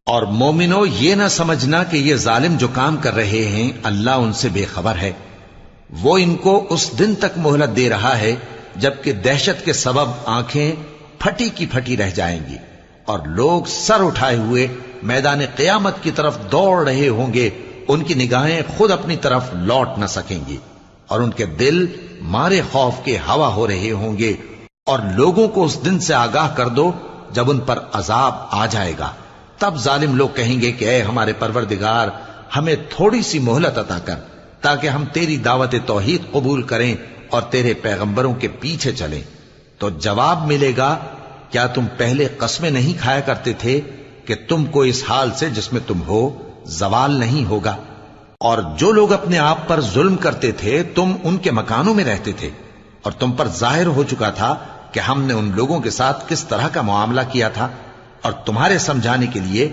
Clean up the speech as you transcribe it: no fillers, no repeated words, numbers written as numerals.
اور مومنو یہ نہ سمجھنا کہ یہ ظالم جو کام کر رہے ہیں اللہ ان سے بے خبر ہے، وہ ان کو اس دن تک مہلت دے رہا ہے جبکہ دہشت کے سبب آنکھیں پھٹی کی پھٹی رہ جائیں گی اور لوگ سر اٹھائے ہوئے میدان قیامت کی طرف دوڑ رہے ہوں گے، ان کی نگاہیں خود اپنی طرف لوٹ نہ سکیں گی اور ان کے دل مارے خوف کے ہوا ہو رہے ہوں گے۔ اور لوگوں کو اس دن سے آگاہ کر دو جب ان پر عذاب آ جائے گا، تب ظالم لوگ کہیں گے کہ اے ہمارے پروردگار، ہمیں تھوڑی سی مہلت عطا کر تاکہ ہم تیری دعوت توحید قبول کریں اور تیرے پیغمبروں کے پیچھے چلیں۔ تو جواب ملے گا، کیا تم پہلے قسمیں نہیں کھایا کرتے تھے کہ تم کو اس حال سے جس میں تم ہو زوال نہیں ہوگا؟ اور جو لوگ اپنے آپ پر ظلم کرتے تھے تم ان کے مکانوں میں رہتے تھے، اور تم پر ظاہر ہو چکا تھا کہ ہم نے ان لوگوں کے ساتھ کس طرح کا معاملہ کیا تھا، اور تمہارے سمجھانے کے لیے